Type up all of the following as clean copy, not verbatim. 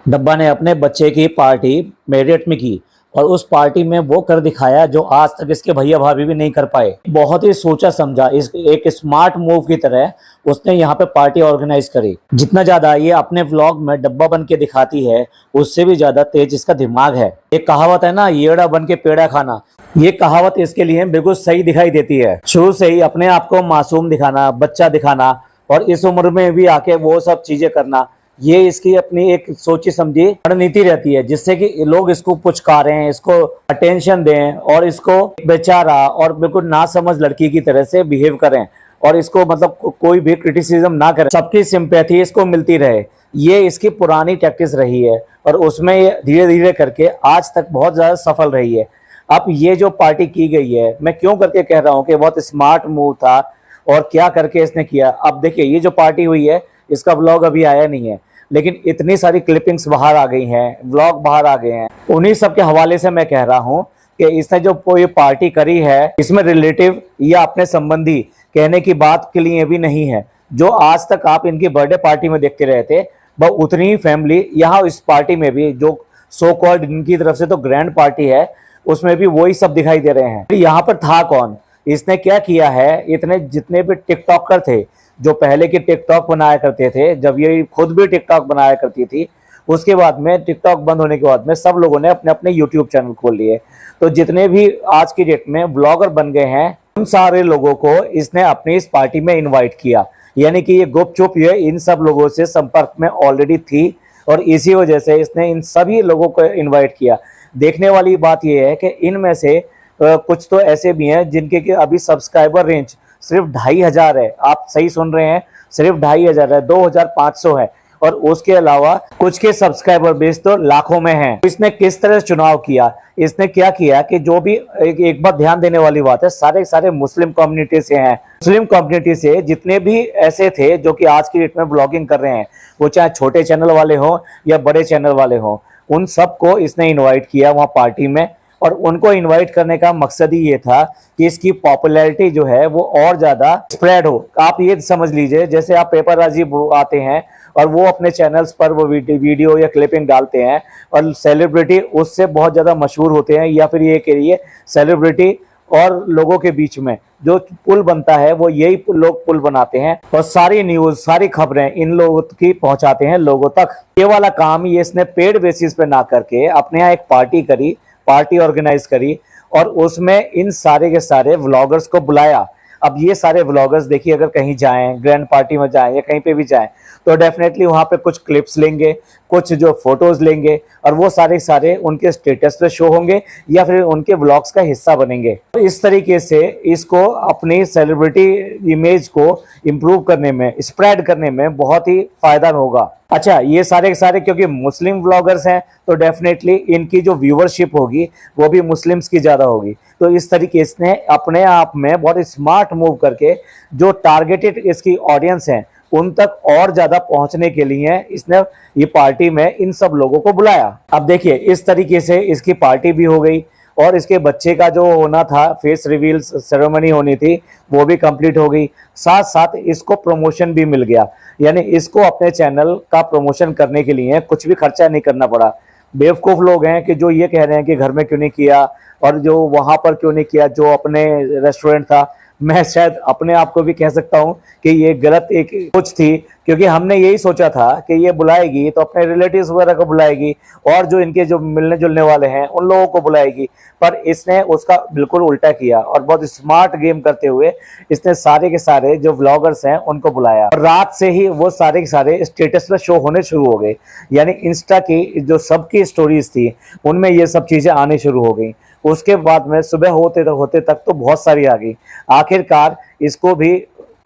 डब्बा ने अपने बच्चे की पार्टी मेरिट में की और उस पार्टी में वो कर दिखाया जो आज तक इसके भैया भाभी भी नहीं कर पाए। बहुत ही सोचा समझा इस एक स्मार्ट मूव की तरह उसने यहाँ पे पार्टी ऑर्गेनाइज करी। जितना ज्यादा ये अपने व्लॉग में डब्बा बन के दिखाती है उससे भी ज्यादा तेज इसका दिमाग है। एक कहावत है ना, येड़ा बन के पेड़ा खाना, ये कहावत इसके लिए बिल्कुल सही दिखाई देती है। शुरू से ही अपने आप को मासूम दिखाना, बच्चा दिखाना और इस उम्र में भी आके वो सब चीजें करना, ये इसकी अपनी एक सोची समझी रणनीति रहती है जिससे कि लोग इसको पुचकारें, इसको अटेंशन दें और इसको बेचारा और बिल्कुल ना समझ लड़की की तरह से बिहेव करें और इसको मतलब कोई भी क्रिटिसिज्म ना करें, सबकी सिंपैथी इसको मिलती रहे। ये इसकी पुरानी टैक्टिस रही है और उसमें ये धीरे धीरे करके आज तक बहुत ज्यादा सफल रही है। अब ये जो पार्टी की गई है, मैं क्यों करके कह रहा हूँ कि बहुत स्मार्ट मूव था और क्या करके इसने किया। अब देखिए ये जो पार्टी हुई है इसका व्लॉग अभी आया नहीं है, लेकिन इतनी सारी क्लिपिंग्स बाहर आ गई हैं, व्लॉग बाहर आ गए हैं। उन्हीं सब के हवाले से मैं कह रहा हूँ कि इसने जो कोई पार्टी करी है इसमें रिलेटिव या अपने संबंधी कहने की बात के लिए भी नहीं है। जो आज तक आप इनकी बर्थडे पार्टी में देखते रहे थे वह उतनी ही फैमिली यहाँ इस पार्टी में भी, जो सो कॉल्ड इनकी तरफ से तो ग्रैंड पार्टी है, उसमें भी वही सब दिखाई दे रहे हैं। यहाँ पर था कौन, इसने क्या किया है, इतने जितने भी टिकटॉकर थे जो पहले के टिकटॉक बनाया करते थे, जब ये खुद भी टिकटॉक बनाया करती थी, उसके बाद में टिकटॉक बंद होने के बाद में सब लोगों ने अपने अपने यूट्यूब चैनल खोल लिए। तो जितने भी आज की डेट में ब्लॉगर बन गए हैं उन सारे लोगों को इसने अपनी इस पार्टी में इन्वाइट किया। यानी कि ये गुपचुप ये इन सब लोगों से संपर्क में ऑलरेडी थी और इसी वजह से इसने इन सभी लोगों को इन्वाइट किया। देखने वाली बात यह है कि इनमें से कुछ तो ऐसे भी हैं जिनके कि अभी सब्सक्राइबर रेंज सिर्फ 2,500 है। आप सही सुन रहे हैं, सिर्फ 2,500 है, 2,500 है और उसके अलावा कुछ के सब्सक्राइबर बेस तो लाखों में हैं। इसने किस तरह चुनाव किया, इसने क्या किया कि जो भी एक बात ध्यान देने वाली बात है, सारे सारे मुस्लिम कम्युनिटी से हैं। मुस्लिम कम्युनिटी से जितने भी ऐसे थे जो कि आज की डेट में ब्लॉगिंग कर रहे हैं, वो चाहे छोटे चैनल वाले हों या बड़े चैनल वाले हों, उन सबको इसने इन्वाइट किया वहाँ पार्टी में। और उनको इनवाइट करने का मकसद ही ये था कि इसकी पॉपुलैरिटी जो है वो और ज्यादा स्प्रेड हो। आप ये समझ लीजिए जैसे आप पेपरराजी आते हैं और वो अपने चैनल्स पर वो वीडियो या क्लिपिंग डालते हैं और सेलिब्रिटी उससे बहुत ज्यादा मशहूर होते हैं, या फिर ये कहिए सेलिब्रिटी और लोगों के बीच में जो पुल बनता है वो यही लोग पुल बनाते हैं और सारी न्यूज सारी खबरें इन लोगों की पहुंचाते हैं लोगों तक। ये वाला काम ये इसने पेड बेसिस पे ना करके अपने यहाँ एक पार्टी करी, पार्टी ऑर्गेनाइज करी और उसमें इन सारे के सारे व्लॉगर्स को बुलाया। अब ये सारे व्लॉगर्स देखिए अगर कहीं जाएं, ग्रैंड पार्टी में जाएं या कहीं पे भी जाएं, तो डेफिनेटली वहां पे कुछ क्लिप्स लेंगे, कुछ जो फोटोज लेंगे और वो सारे सारे उनके स्टेटस पे शो होंगे या फिर उनके व्लॉग्स का हिस्सा बनेंगे। तो इस तरीके से इसको अपनी सेलिब्रिटी इमेज को इम्प्रूव करने में, स्प्रेड करने में बहुत ही फायदा होगा। अच्छा, ये सारे के सारे क्योंकि मुस्लिम व्लॉगर्स हैं तो डेफिनेटली इनकी जो व्यूवरशिप होगी वो भी मुस्लिम्स की ज़्यादा होगी। तो इस तरीके से अपने आप में बहुत स्मार्ट मूव करके जो टारगेटेड इसकी ऑडियंस हैं उन तक और ज़्यादा पहुंचने के लिए इसने ये पार्टी में इन सब लोगों को बुलाया। अब देखिए इस तरीके से इसकी पार्टी भी हो गई और इसके बच्चे का जो होना था, फेस रिवील सेरेमनी होनी थी, वो भी कंप्लीट हो गई। साथ साथ इसको प्रमोशन भी मिल गया, यानी इसको अपने चैनल का प्रमोशन करने के लिए कुछ भी खर्चा नहीं करना पड़ा। बेवकूफ़ लोग हैं कि जो ये कह रहे हैं कि घर में क्यों नहीं किया और जो वहाँ पर क्यों नहीं किया, जो अपने रेस्टोरेंट था। मैं शायद अपने आप को भी कह सकता हूँ कि ये गलत एक सोच थी, क्योंकि हमने यही सोचा था कि ये बुलाएगी तो अपने रिलेटिव्स वगैरह को बुलाएगी और जो इनके जो मिलने जुलने वाले हैं उन लोगों को बुलाएगी, पर इसने उसका बिल्कुल उल्टा किया और बहुत स्मार्ट गेम करते हुए इसने सारे के सारे जो व्लॉगर्स हैं उनको बुलाया और रात से ही वो सारे के सारे स्टेटस पे शो होने शुरू हो गए। यानी इंस्टा की जो सबकी स्टोरीज थी उनमें ये सब चीज़ें आनी शुरू हो गई। उसके बाद में सुबह होते तक तो बहुत सारी आ गई। आखिरकार इसको भी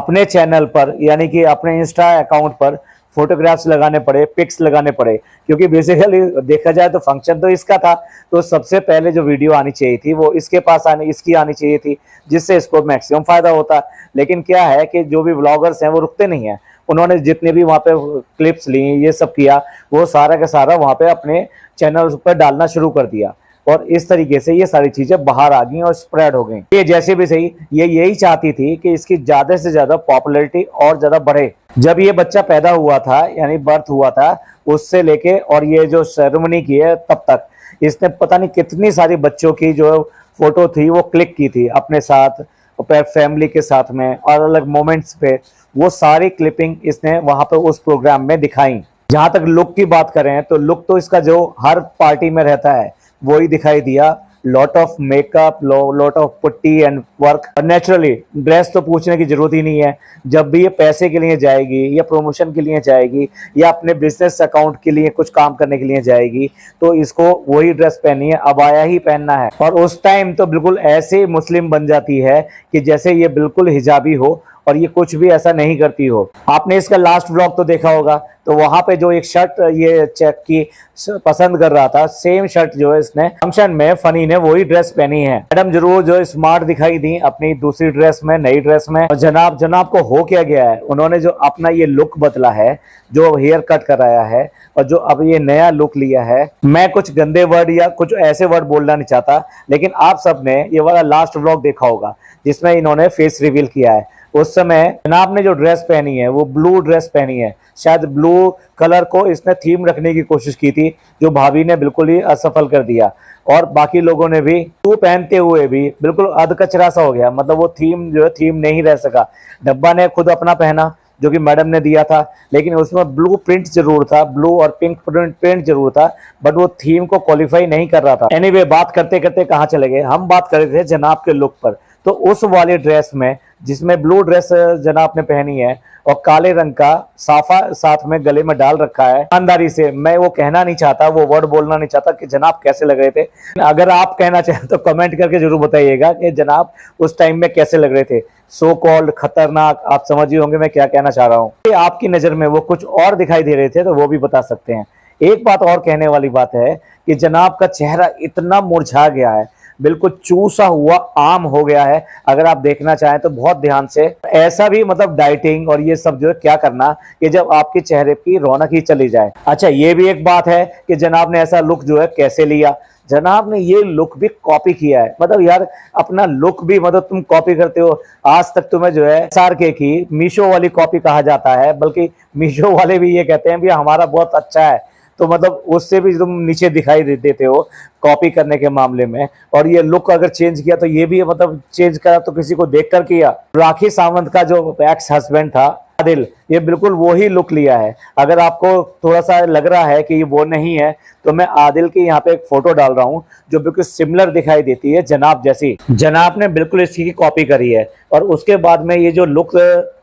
अपने चैनल पर यानी कि अपने इंस्टा अकाउंट पर फोटोग्राफ्स लगाने पड़े, पिक्स लगाने पड़े, क्योंकि बेसिकली देखा जाए तो फंक्शन तो इसका था, तो सबसे पहले जो वीडियो आनी चाहिए थी वो इसके पास इसकी आनी चाहिए थी, जिससे इसको मैक्सिमम फायदा होता। लेकिन क्या है कि जो भी व्लॉगर्स हैं वो रुकते नहीं हैं, उन्होंने जितने भी वहाँ पे क्लिप्स ली, ये सब किया, वो सारा का सारा वहाँ पे अपने चैनल पर डालना शुरू कर दिया और इस तरीके से ये सारी चीजें बाहर आ गई और स्प्रेड हो गई। ये जैसे भी सही, ये यही चाहती थी कि इसकी ज्यादा से ज्यादा पॉपुलैरिटी और ज्यादा बढ़े। जब ये बच्चा पैदा हुआ था, यानी बर्थ हुआ था, उससे लेके और ये जो सेरेमनी की है तब तक इसने पता नहीं कितनी सारी बच्चों की जो फोटो थी वो क्लिक की थी अपने साथ, अपने फैमिली के साथ में, और अलग मोमेंट्स पे वो सारी क्लिपिंग इसने वहां पे उस प्रोग्राम में दिखाई। जहां तक लुक की बात करें तो लुक तो इसका जो हर पार्टी में रहता है वो ही दिखाई दिया। Lot of makeup, lot of putty and work. Naturally dress तो पूछने की जरूरत ही नहीं है। जब भी ये पैसे के लिए जाएगी या प्रमोशन के लिए जाएगी या अपने बिजनेस अकाउंट के लिए कुछ काम करने के लिए जाएगी तो इसको वही ड्रेस पहनी है, अबाया ही पहनना है। और उस टाइम तो बिल्कुल ऐसे मुस्लिम बन जाती है कि जैसे ये बिल्कुल हिजाबी हो और ये कुछ भी ऐसा नहीं करती हो। आपने इसका लास्ट व्लॉग तो देखा होगा, तो वहां पे जो एक शर्ट ये चेक की पसंद कर रहा था, सेम शर्ट जो है इसने फंक्शन में फनी ने वही ड्रेस पहनी है। मैडम जरूर जो स्मार्ट दिखाई दी अपनी दूसरी ड्रेस में, नई ड्रेस में। और जनाब को हो क्या गया है, उन्होंने जो अपना ये लुक बदला है, जो हेयर कट कराया है और जो अब ये नया लुक लिया है। मैं कुछ गंदे वर्ड या कुछ ऐसे वर्ड बोलना नहीं चाहता, लेकिन आप सबने ये वाला लास्ट व्लॉग देखा होगा जिसमें इन्होंने फेस रिवील किया है। उस समय जनाब ने जो ड्रेस पहनी है वो ब्लू ड्रेस पहनी है। शायद ब्लू कलर को इसने थीम रखने की कोशिश की थी, जो भाभी ने बिल्कुल ही असफल कर दिया। और बाकी लोगों ने भी ब्लू पहनते हुए भी बिल्कुल अधकचरा सा हो गया, मतलब वो थीम जो है थीम नहीं रह सका। डब्बा ने खुद अपना पहना जो कि मैडम ने दिया था, लेकिन उसमें ब्लू प्रिंट जरूर था, ब्लू और पिंक प्रिंट जरूर था, बट वो थीम को क्वालिफाई नहीं कर रहा था। एनीवे, बात करते करते कहाँ चले गए, हम बात कर रहे थे जनाब के लुक पर। तो उस वाले ड्रेस में जिसमें ब्लू ड्रेस जनाब ने पहनी है और काले रंग का साफा साथ में गले में डाल रखा है, ईमानदारी से मैं वो कहना नहीं चाहता, वो वर्ड बोलना नहीं चाहता कि जनाब कैसे लग रहे थे। अगर आप कहना चाहें तो कमेंट करके जरूर बताइएगा कि जनाब उस टाइम में कैसे लग रहे थे। सो कॉल्ड खतरनाक, आप समझ ही होंगे मैं क्या कहना चाह रहा हूँ। आपकी नजर में वो कुछ और दिखाई दे रहे थे तो वो भी बता सकते हैं। एक बात और कहने वाली बात है कि जनाब का चेहरा इतना मुरझा गया है, बिल्कुल चूसा हुआ आम हो गया है। अगर आप देखना चाहें तो बहुत ध्यान से, ऐसा भी मतलब डाइटिंग और ये सब जो है क्या करना कि जब आपके चेहरे की रौनक ही चली जाए। अच्छा, ये भी एक बात है कि जनाब ने ऐसा लुक जो है कैसे लिया। जनाब ने ये लुक भी कॉपी किया है। मतलब यार, अपना लुक भी मतलब तुम कॉपी करते हो। आज तक तुम्हें जो है SRK की मीशो वाली कॉपी कहा जाता है, बल्कि मीशो वाले भी ये कहते हैं भी हमारा बहुत अच्छा है। तो मतलब उससे भी तुम नीचे दिखाई देते हो कॉपी करने के मामले में। और ये लुक अगर चेंज किया तो ये भी मतलब चेंज करा तो किसी को देख कर किया। राखी सावंत का जो एक्स हस्बैंड था आदिल, ये बिल्कुल वो ही लुक लिया है। अगर आपको थोड़ा सा लग रहा है कि ये वो नहीं है तो मैं आदिल की यहाँ पे एक फोटो डाल रहा हूँ जो बिल्कुल सिमिलर दिखाई देती है जनाब जैसी। जनाब ने बिल्कुल इसकी कॉपी करी है। और उसके बाद में ये जो लुक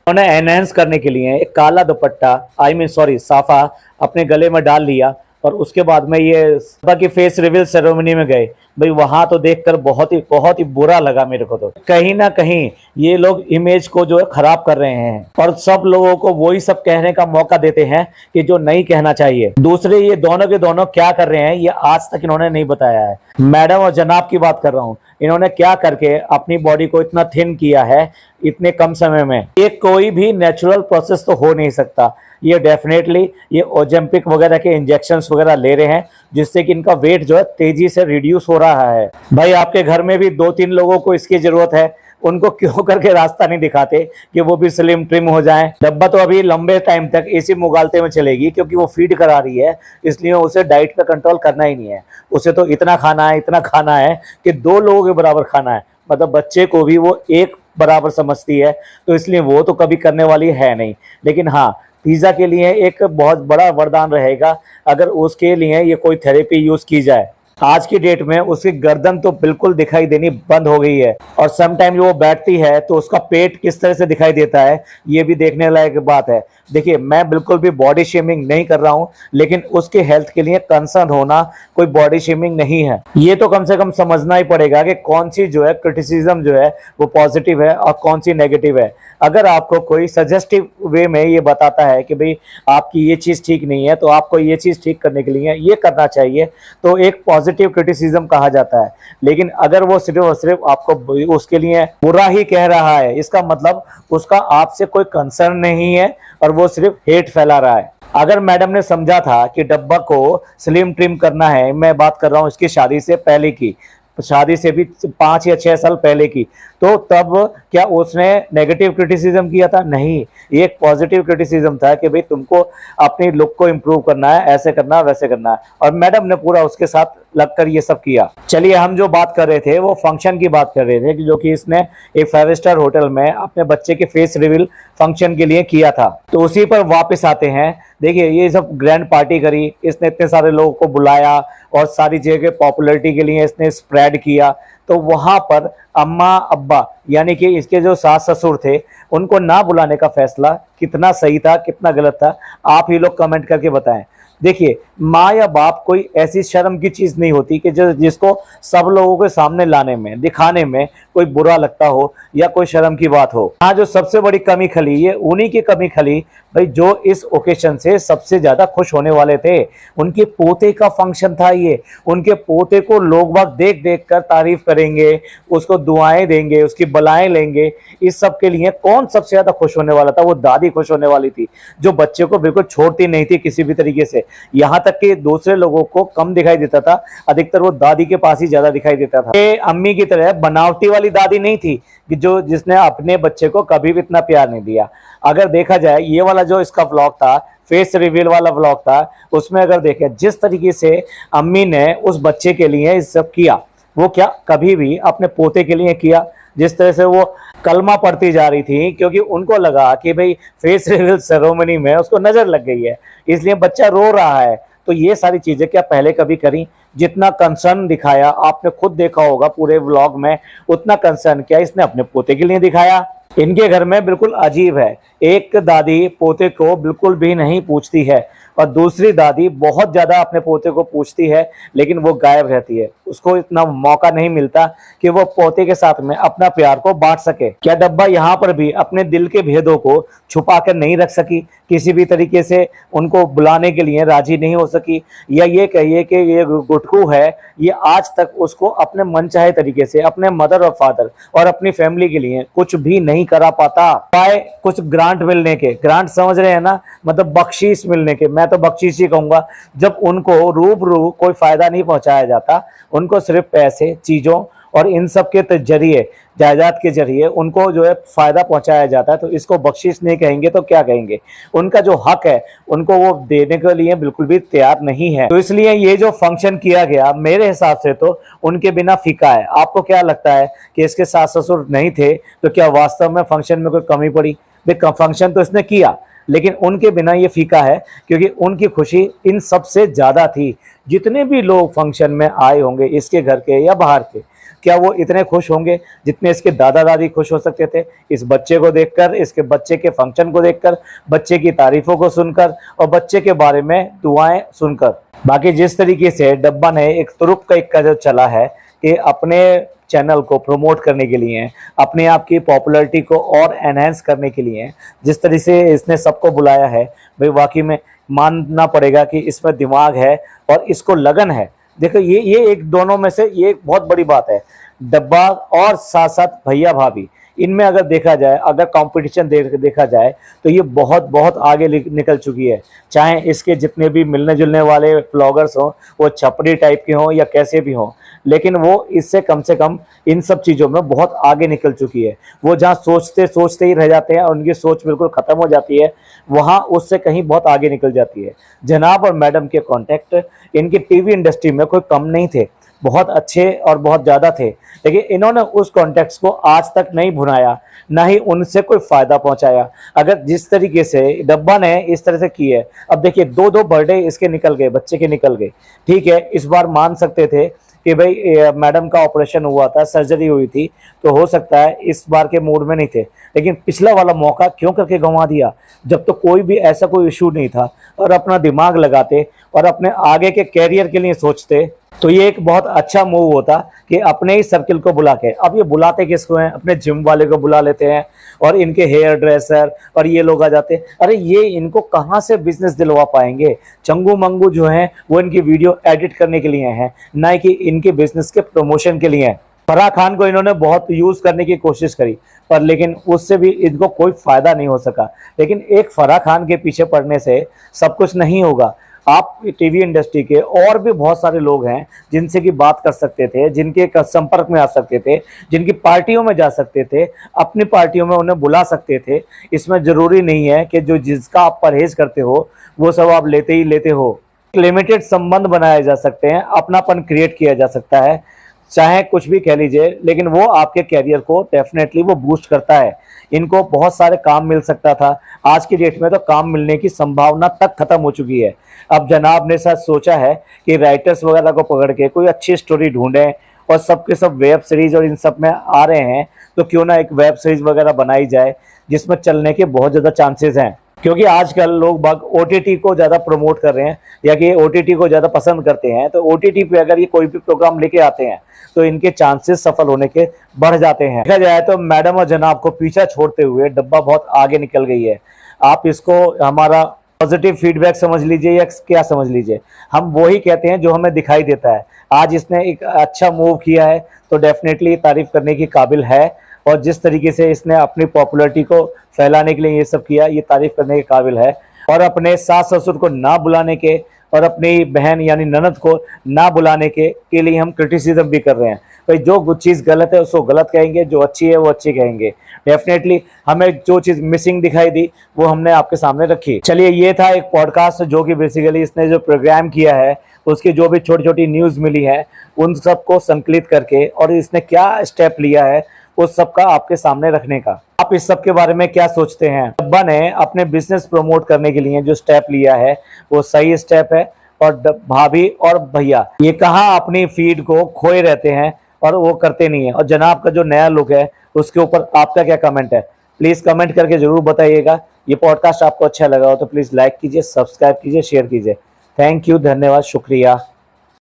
उन्होंने एनहेंस करने के लिए एक काला दुपट्टा साफा अपने गले में डाल लिया। और उसके बाद में ये बाकी फेस रिवील सेरेमनी में गए। भाई वहां तो देखकर बहुत ही बुरा लगा मेरे को। तो कहीं ना कहीं ये लोग इमेज को जो है खराब कर रहे हैं और सब लोगों को वही सब कहने का मौका देते हैं कि जो नहीं कहना चाहिए। दूसरे ये दोनों के दोनों क्या कर रहे हैं ये आज तक इन्होंने नहीं बताया है। मैडम और जनाब की बात कर रहा हूँ, इन्होंने क्या करके अपनी बॉडी को इतना थिन किया है इतने कम समय में। ये कोई भी नेचुरल प्रोसेस तो हो नहीं सकता। ये डेफिनेटली ये ओजेम्पिक वगैरह के इंजेक्शंस वगैरह ले रहे हैं जिससे कि इनका वेट जो है तेजी से रिड्यूस हो रहा है। भाई आपके घर में भी 2-3 लोगों को इसकी जरूरत है, उनको क्यों करके रास्ता नहीं दिखाते कि वो भी स्लिम ट्रिम हो जाएं। डब्बा तो अभी लंबे टाइम तक इसी मुगालते में चलेगी क्योंकि वो फीड करा रही है, इसलिए उसे डाइट पे कंट्रोल करना ही नहीं है। उसे तो इतना खाना है कि 2 लोगों के बराबर खाना है। मतलब बच्चे को भी वो एक बराबर समझती है, तो इसलिए वो तो कभी करने वाली है नहीं। लेकिन हाँ, पिज्जा के लिए एक बहुत बड़ा वरदान रहेगा अगर उसके लिए ये कोई थेरेपी यूज की जाए। आज की डेट में उसकी गर्दन तो बिल्कुल दिखाई देनी बंद हो गई है। और समटाइम वो बैठती है तो उसका पेट किस तरह से दिखाई देता है ये भी देखने लायक बात है। देखिए, मैं बिल्कुल भी बॉडी शेमिंग नहीं कर रहा हूं, लेकिन उसके हेल्थ के लिए कंसर्न होना कोई बॉडी शेमिंग नहीं है। ये तो कम से कम समझना ही पड़ेगा कि कौन सी जो है क्रिटिसिज्म जो है वो पॉजिटिव है और कौन सी नेगेटिव है। अगर आपको कोई सजेस्टिव वे में ये बताता है कि भाई आपकी ये चीज़ ठीक नहीं है तो आपको ये चीज़ ठीक करने के लिए ये करना चाहिए, तो एक पॉजिटिव क्रिटिसिज्म कहा जाता है। लेकिन अगर वो सिर्फ और सिर्फ आपको उसके लिए बुरा ही कह रहा है, इसका मतलब उसका आपसे कोई कंसर्न नहीं है और वो सिर्फ हेट फैला रहा है। अगर मैडम ने समझा था कि डब्बा को स्लिम ट्रिम करना है, मैं बात कर रहा हूँ इसकी शादी से पहले की, शादी से भी 5 या 6 साल पहले की, तो तब क्या उसने नेगेटिव क्रिटिसिज्म किया था? नहीं, ये एक पॉजिटिव क्रिटिसिज्म था कि भाई तुमको अपनी लुक को इम्प्रूव करना है, ऐसे करना है, वैसे करना है, और मैडम ने पूरा उसके साथ लगकर ये सब किया। चलिए, हम जो बात कर रहे थे वो फंक्शन की बात कर रहे थे, जो कि इसने एक 5 स्टार होटल में अपने बच्चे के फेस रिवील फंक्शन के लिए किया था। तो उसी पर वापस आते हैं। देखिए, ये सब ग्रैंड पार्टी करी, इसने इतने सारे लोगों को बुलाया और सारी जगह पॉपुलैरिटी के लिए इसने स्प्रेड किया। तो वहां पर अम्मा अब्बा यानी कि इसके जो सास ससुर थे, उनको ना बुलाने का फैसला कितना सही था, कितना गलत था, आप ही लोग कमेंट करके बताएं। देखिए, माँ या बाप कोई ऐसी शर्म की चीज नहीं होती कि जिसको सब लोगों के सामने लाने में, दिखाने में कोई बुरा लगता हो या कोई शर्म की बात हो। यहाँ जो सबसे बड़ी कमी खली, ये उन्हीं की कमी खली भाई जो इस ओकेशन से सबसे ज्यादा खुश होने वाले थे। उनके पोते का फंक्शन था ये, उनके पोते को लोग बाग देख देख कर तारीफ करेंगे, उसको दुआएं देंगे, उसकी बलाएं लेंगे। इस सब के लिए कौन सबसे ज्यादा खुश होने वाला था? वो दादी खुश होने वाली थी, जो बच्चे को बिल्कुल छोड़ती नहीं थी किसी भी तरीके से। यहाँ तक कि दूसरे लोगों को कम दिखाई देता था, अधिकतर वो दादी के पास ही ज्यादा दिखाई देता था। ये अम्मी की तरह बनावटी वाली दादी नहीं थी कि जिसने अपने बच्चे को कभी भी इतना प्यार नहीं दिया। अगर देखा जाए, ये वाला जो इसका व्लॉग था, फेस रिवील वाला व्लॉग था, उसमें अगर देखें जिस तरीके से अम्मी ने उस बच्चे के लिए इस सब किया, वो क्या कभी भी अपने पोते के लिए किया? जिस तरह से वो कलमा पढ़ती जा रही थी, क्योंकि उनको लगा कि भाई फेस रिवील सेरेमनी में उसको नजर लग गई है, इसलिए बच्चा रो रहा है। तो ये सारी चीजें क्या पहले कभी करी? जितना कंसर्न दिखाया, आपने खुद देखा होगा पूरे व्लॉग में, उतना कंसर्न क्या इसने अपने पोते के लिए दिखाया? इनके घर में बिल्कुल अजीब है, एक दादी पोते को बिल्कुल भी नहीं पूछती है और दूसरी दादी बहुत ज्यादा अपने पोते को पूछती है, लेकिन वो गायब रहती है। उसको इतना मौका नहीं मिलता कि वो पोते के साथ में अपना प्यार को बांट सके। क्या डब्बा यहाँ पर भी अपने दिल के भेदों को छुपा कर नहीं रख सकी? किसी भी तरीके से उनको बुलाने के लिए राजी नहीं हो सकी? या ये कहिए कि ये गुटकू है, ये आज तक उसको अपने मनचाहे तरीके से अपने मदर और फादर और अपनी फैमिली के लिए कुछ भी नहीं करा पाता? पाए कुछ ग्रांट मिलने के, ग्रांट समझ रहे हैं ना, मतलब बख्शीश मिलने के, मैं तो बख्शीश ही कहूंगा। जब उनको रूबरू कोई फायदा नहीं पहुंचाया जाता, उनको सिर्फ पैसे, चीजों और इन सब के जरिए, जायदाद के जरिए उनको जो है फायदा पहुंचाया जाता है, तो इसको बख्शीश नहीं कहेंगे तो क्या कहेंगे? उनका जो हक है उनको वो देने के लिए बिल्कुल भी तैयार नहीं है। तो इसलिए ये जो फंक्शन किया गया, मेरे हिसाब से तो उनके बिना फीका है। आपको क्या लगता है कि इसके सास ससुर नहीं थे तो क्या वास्तव में फंक्शन में कोई कमी पड़ी? फंक्शन तो इसने किया, लेकिन उनके बिना ये फीका है, क्योंकि उनकी खुशी इन सबसे ज्यादा थी। जितने भी लोग फंक्शन में आए होंगे, इसके घर के या बाहर के, क्या वो इतने खुश होंगे जितने इसके दादा दादी खुश हो सकते थे इस बच्चे को देखकर, इसके बच्चे के फंक्शन को देखकर, बच्चे की तारीफों को सुनकर और बच्चे के बारे में दुआएं सुनकर। बाकी जिस तरीके से डब्बा ने एक तुरुप का इक्का जो चला है कि अपने चैनल को प्रमोट करने के लिए, अपने आप की पॉपुलैरिटी को और एनहेंस करने के लिए जिस तरह से इसने सबको बुलाया है, भाई वाकई में मानना पड़ेगा कि इसमें दिमाग है और इसको लगन है। देखो, ये एक दोनों में से ये एक बहुत बड़ी बात है। डब्बा और साथ साथ भैया भाभी, इनमें अगर देखा जाए, अगर कंपटीशन देखा जाए, तो ये बहुत बहुत आगे निकल चुकी है। चाहे इसके जितने भी मिलने जुलने वाले व्लॉगर्स हों, वो छपरी टाइप के हों या कैसे भी हों, लेकिन वो इससे कम से कम इन सब चीज़ों में बहुत आगे निकल चुकी है। वो जहाँ सोचते सोचते ही रह जाते हैं और उनकी सोच बिल्कुल ख़त्म हो जाती है, वहाँ उससे कहीं बहुत आगे निकल जाती है। जनाब और मैडम के कॉन्टैक्ट इनकी टीवी इंडस्ट्री में कोई कम नहीं थे, बहुत अच्छे और बहुत ज़्यादा थे, लेकिन इन्होंने उस कॉन्टेक्स्ट को आज तक नहीं भुनाया, ना ही उनसे कोई फ़ायदा पहुंचाया। अगर जिस तरीके से डब्बा ने इस तरह से की है, अब देखिए 2-2 बर्थडे इसके निकल गए, बच्चे के निकल गए। ठीक है, इस बार मान सकते थे कि भाई मैडम का ऑपरेशन हुआ था, सर्जरी हुई थी, तो हो सकता है इस बार के मूड में नहीं थे, लेकिन पिछला वाला मौका क्यों करके गंवा दिया, जब तो कोई भी ऐसा कोई इशू नहीं था और अपना दिमाग लगाते और अपने आगे के कैरियर के लिए सोचते, तो ये एक बहुत अच्छा मूव होता कि अपने ही सर्किल को बुला के। अब ये बुलाते किसको हैं? अपने जिम वाले को बुला लेते हैं और इनके हेयर ड्रेसर और ये लोग आ जाते हैं। अरे ये इनको कहाँ से बिजनेस दिलवा पाएंगे? चंगू मंगू जो हैं वो इनकी वीडियो एडिट करने के लिए हैं, ना कि इनके बिजनेस के प्रमोशन के लिए हैं। फराह खान को इन्होंने बहुत यूज करने की कोशिश करी, पर लेकिन उससे भी इनको कोई फायदा नहीं हो सका। लेकिन एक फराह खान के पीछे पड़ने से सब कुछ नहीं होगा। आप टीवी इंडस्ट्री के और भी बहुत सारे लोग हैं जिनसे की बात कर सकते थे, जिनके संपर्क में आ सकते थे, जिनकी पार्टियों में जा सकते थे, अपनी पार्टियों में उन्हें बुला सकते थे। इसमें जरूरी नहीं है कि जो जिसका आप परहेज करते हो वो सब आप लेते ही लेते हो। लिमिटेड संबंध बनाए जा सकते हैं, अपनापन क्रिएट किया जा सकता है, चाहे कुछ भी कह लीजिए, लेकिन वो आपके कैरियर को डेफिनेटली वो बूस्ट करता है। इनको बहुत सारे काम मिल सकता था, आज की डेट में तो काम मिलने की संभावना तक खत्म हो चुकी है। अब जनाब ने साथ सोचा है कि राइटर्स वगैरह को पकड़ के कोई अच्छी स्टोरी ढूंढें, और सबके सब वेब सीरीज और इन सब में आ रहे हैं, तो क्यों ना एक वेब सीरीज वगैरह बनाई जाए जिसमें चलने के बहुत ज़्यादा चांसेस हैं। क्योंकि आजकल लोग बाग ओटीटी को ज़्यादा प्रमोट कर रहे हैं, या कि ओटीटी को ज़्यादा पसंद करते हैं, तो ओटीटी पे अगर ये कोई भी प्रोग्राम लेके आते हैं तो इनके चांसेस सफल होने के बढ़ जाते हैं। देखा जाए तो मैडम और जनाब को पीछा छोड़ते हुए डब्बा बहुत आगे निकल गई है। आप इसको हमारा पॉजिटिव फीडबैक समझ लीजिए या क्या समझ लीजिए, हम वो ही कहते हैं जो हमें दिखाई देता है। आज इसने एक अच्छा मूव किया है तो डेफिनेटली तारीफ करने की काबिल है, और जिस तरीके से इसने अपनी पॉपुलैरिटी को फैलाने के लिए ये सब किया, ये तारीफ करने के काबिल है। और अपने सास ससुर को ना बुलाने के और अपनी बहन यानी ननद को ना बुलाने के लिए हम क्रिटिसिज्म भी कर रहे हैं। भाई जो चीज़ गलत है उसको गलत कहेंगे, जो अच्छी है वो अच्छी कहेंगे। डेफिनेटली हमें जो चीज़ मिसिंग दिखाई दी वो हमने आपके सामने रखी। चलिए, ये था एक पॉडकास्ट जो कि बेसिकली इसने जो प्रोग्राम किया है उसकी जो भी छोटी छोटी न्यूज़ मिली है उन सबको संकलित करके, और इसने क्या स्टेप लिया है उस सब का आपके सामने रखने का। आप इस सब के बारे में क्या सोचते हैं? डब्बा ने अपने बिजनेस प्रमोट करने के लिए जो स्टेप लिया है वो सही स्टेप है, और भाभी और भैया ये कहाँ अपनी फीड को खोए रहते हैं और वो करते नहीं है। और जनाब का जो नया लुक है उसके ऊपर आपका क्या कमेंट है, प्लीज़ कमेंट करके ज़रूर बताइएगा। ये पॉडकास्ट आपको अच्छा लगा हो तो प्लीज़ लाइक कीजिए, सब्सक्राइब कीजिए, शेयर कीजिए। थैंक यू, धन्यवाद, शुक्रिया।